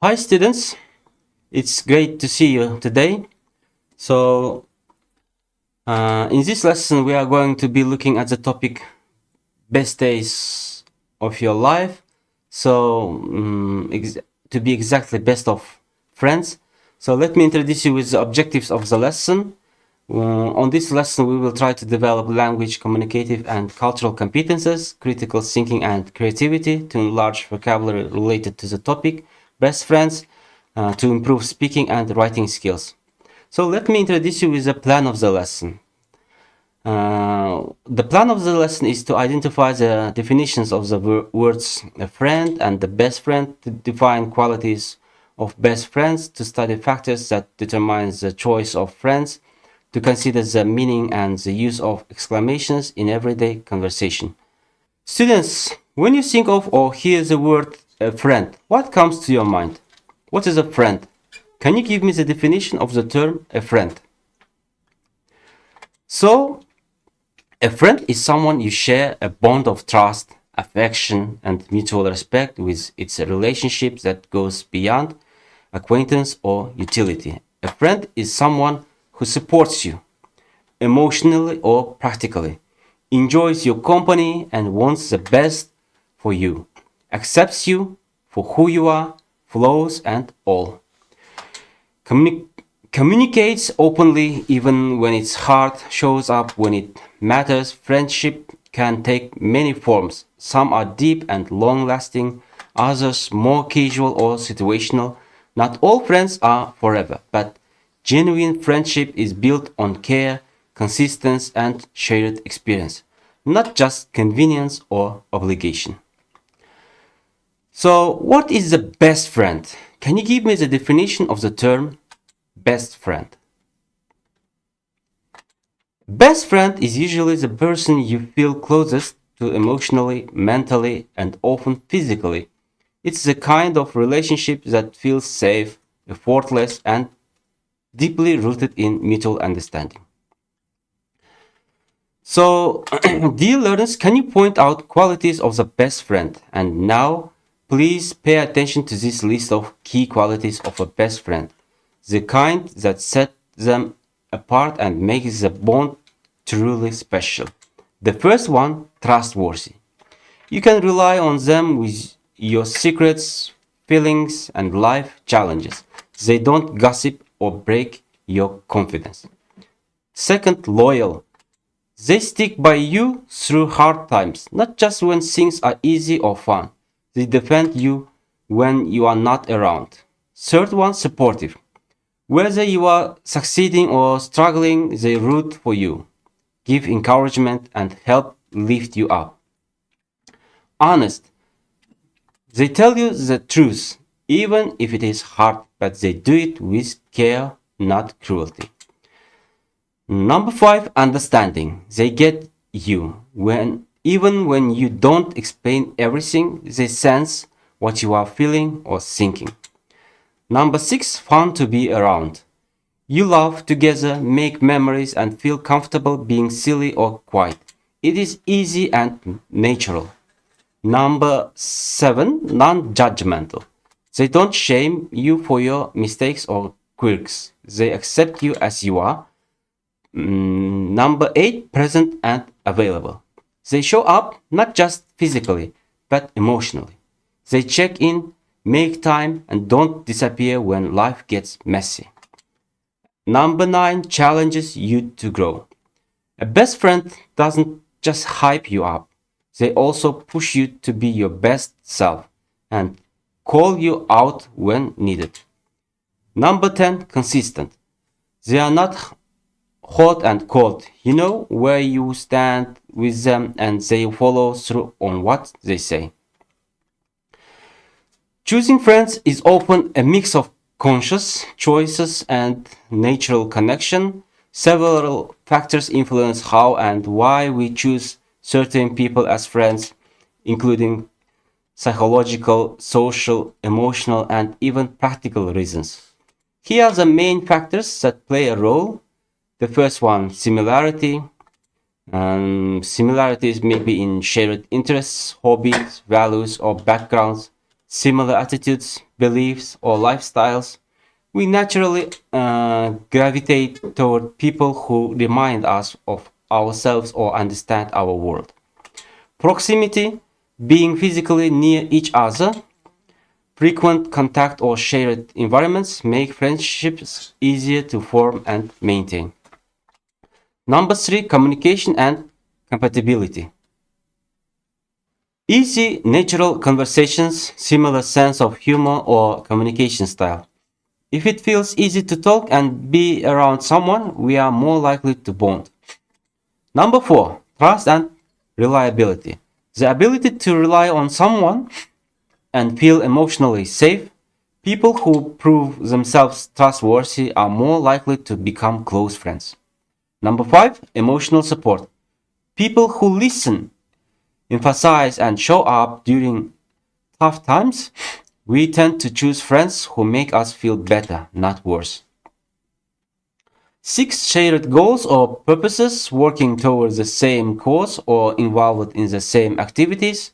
Hi students, it's great to see you today. So in this lesson we are going to be looking at the topic best days of your life. So to be exactly best of friends. So let me introduce you with the objectives of the lesson. On this lesson we will try to develop language, communicative and cultural competences, critical thinking and creativity to enlarge vocabulary related to the topic, best friends, to improve speaking and writing skills. So let me introduce you with the plan of the lesson. The plan of the lesson is to identify the definitions of the words a friend and the best friend, to define qualities of best friends, to study factors that determine the choice of friends, to consider the meaning and the use of exclamations in everyday conversation. Students, when you think of or hear the word a friend, what comes to your mind? What is a friend? Can you give me the definition of the term a friend? So, a friend is someone you share a bond of trust, affection, and mutual respect with. It's a relationship that goes beyond acquaintance or utility. A friend is someone who supports you emotionally or practically, enjoys your company and wants the best for you, accepts you for who you are, flaws and all. Communi- Communicates openly even when it's hard, shows up when it matters. Friendship can take many forms. Some are deep and long lasting, others more casual or situational. Not all friends are forever, but genuine friendship is built on care, consistency, and shared experience, not just convenience or obligation. So, what is the best friend? Can you give me the definition of the term best friend? Best friend is usually the person you feel closest to emotionally, mentally, and often physically. It's the kind of relationship that feels safe, effortless, and deeply rooted in mutual understanding. So, dear learners, can you point out qualities of the best friend? And now, please pay attention to this list of key qualities of a best friend, the kind that set them apart and makes the bond truly special. The first one, trustworthy. You can rely on them with your secrets, feelings, and life challenges. They don't gossip or break your confidence. Second, loyal. They stick by you through hard times, not just when things are easy or fun. They defend you when you are not around. Third one, supportive. Whether you are succeeding or struggling, they root for you, give encouragement, and help lift you up. Honest. They tell you the truth, even if it is hard, but they do it with care, not cruelty. Number five, understanding. They get you even when you don't explain everything, they sense what you are feeling or thinking. Number six, fun to be around. You laugh together, make memories, and feel comfortable being silly or quiet. It is easy and natural. Number seven, non judgmental. They don't shame you for your mistakes or quirks. They accept you as you are. Number eight, present and available. They show up not just physically, but emotionally. They check in, make time, and don't disappear when life gets messy. Number nine, challenges you to grow. A best friend doesn't just hype you up, they also push you to be your best self and call you out when needed. Number 10, consistent. They are not hot and cold. You know where you stand with them and they follow through on what they say. Choosing friends is often a mix of conscious choices and natural connection. Several factors influence how and why we choose certain people as friends, including psychological, social, emotional, and even practical reasons. Here are the main factors that play a role. The first one, similarity. Similarities may be in shared interests, hobbies, values, or backgrounds. similar attitudes, beliefs, or lifestyles, we naturally gravitate toward people who remind us of ourselves or understand our world. Proximity, being physically near each other, frequent contact or shared environments make friendships easier to form and maintain. Number three, communication and compatibility. Easy, natural conversations, similar sense of humor or communication style. If it feels easy to talk and be around someone, we are more likely to bond. Number four, trust and reliability. The ability to rely on someone and feel emotionally safe. People who prove themselves trustworthy are more likely to become close friends. Number five, emotional support. People who listen, emphasize, and show up during tough times, we tend to choose friends who make us feel better, not worse. Six, shared goals or purposes, working towards the same cause or involved in the same activities.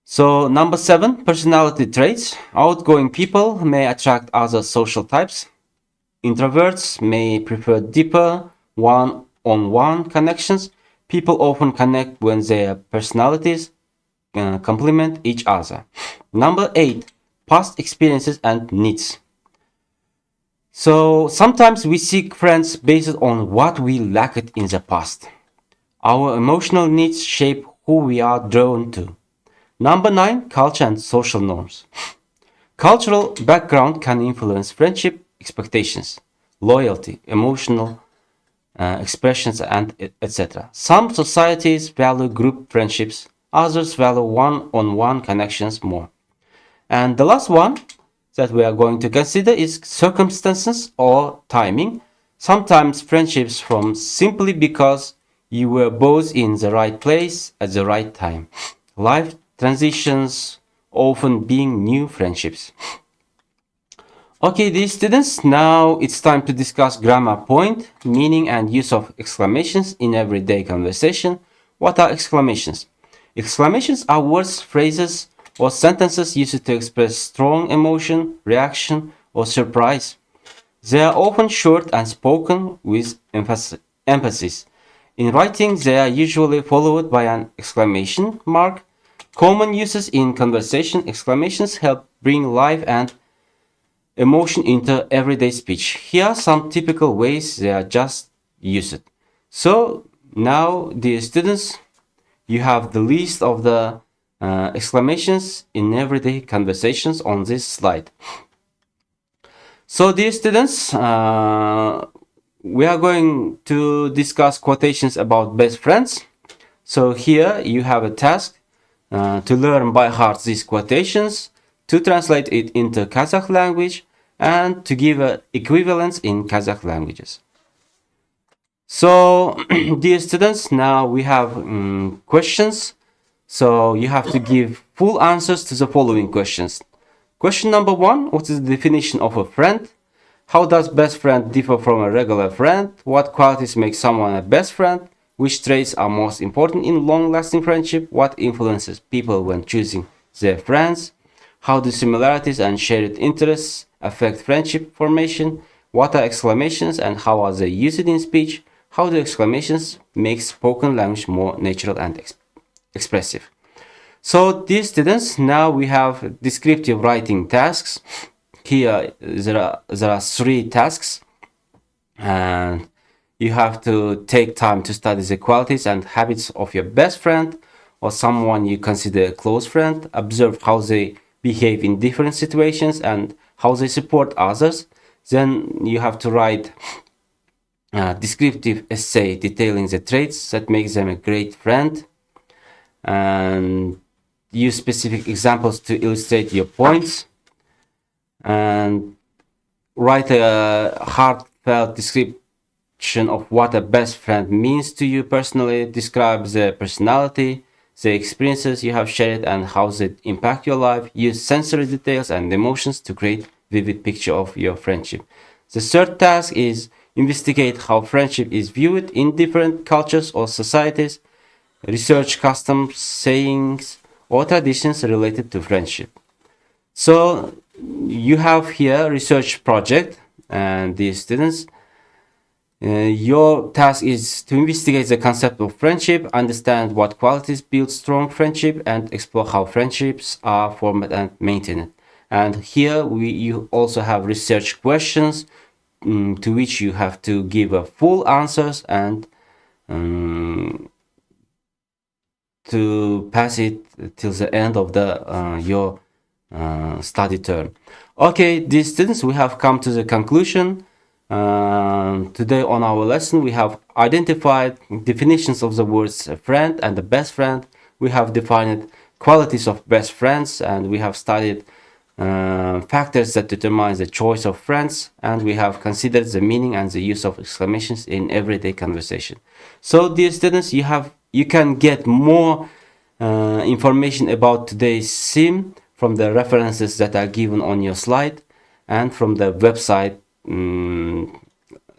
So number seven, personality traits. Outgoing people may attract other social types. Introverts may prefer deeper one-on-one connections. People often connect when their personalities complement each other. Number eight, past experiences and needs. So sometimes we seek friends based on what we lacked in the past. Our emotional needs shape who we are drawn to. Number nine, culture and social norms. Cultural background can influence friendship expectations, loyalty, emotional expressions, and etc. Some societies value group friendships, others value one-on-one connections more. And the last one that we are going to consider is circumstances or timing. Sometimes friendships form simply because you were both in the right place at the right time. Life transitions often being new friendships. Okay, dear students, now it's time to discuss grammar point, meaning and use of exclamations in everyday conversation. What are exclamations? Exclamations are words, phrases, or sentences used to express strong emotion, reaction, or surprise. They are often short and spoken with emphasis. In writing, they are usually followed by an exclamation mark. Common uses in conversation, exclamations help bring life and emotion into everyday speech. Here are some typical ways they are just used. So now, dear students, you have the list of the exclamations in everyday conversations on this slide. So dear students, we are going to discuss quotations about best friends. So here you have a task to learn by heart these quotations, to translate it into Kazakh language, and to give equivalents in Kazakh languages. So, dear students, now we have questions. So you have to give full answers to the following questions. Question number one, what is the definition of a friend? How does best friend differ from a regular friend? What qualities make someone a best friend? Which traits are most important in long-lasting friendship? What influences people when choosing their friends? How do similarities and shared interests affect friendship formation? What are exclamations and how are they used in speech? How do exclamations make spoken language more natural and expressive? So, dear students, now we have descriptive writing tasks. Here there are three tasks, and you have to take time to study the qualities and habits of your best friend or someone you consider a close friend. Observe how they behave in different situations and how they support others. Then you have to write a descriptive essay detailing the traits that make them a great friend, and use specific examples to illustrate your points, and write a heartfelt description of what a best friend means to you personally. Describe their personality, the experiences you have shared, and how they impact your life. Use sensory details and emotions to create vivid picture of your friendship. The third task is investigate how friendship is viewed in different cultures or societies. Research customs, sayings, or traditions related to friendship. So you have here research project, and the students, your task is to investigate the concept of friendship, understand what qualities build strong friendship, and explore how friendships are formed and maintained. And here you also have research questions, to which you have to give a full answers and to pass it till the end of the your study term. Okay, dear students, we have come to the conclusion. Today on our lesson, we have identified definitions of the words friend and the best friend. We have defined qualities of best friends, and we have studied factors that determine the choice of friends, and we have considered the meaning and the use of exclamations in everyday conversation. So, dear students, you can get more information about today's theme from the references that are given on your slide and from the website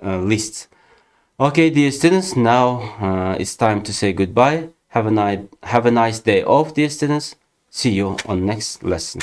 list. Okay, dear students, now it's time to say goodbye. Have a nice day off, dear students. See you on next lesson.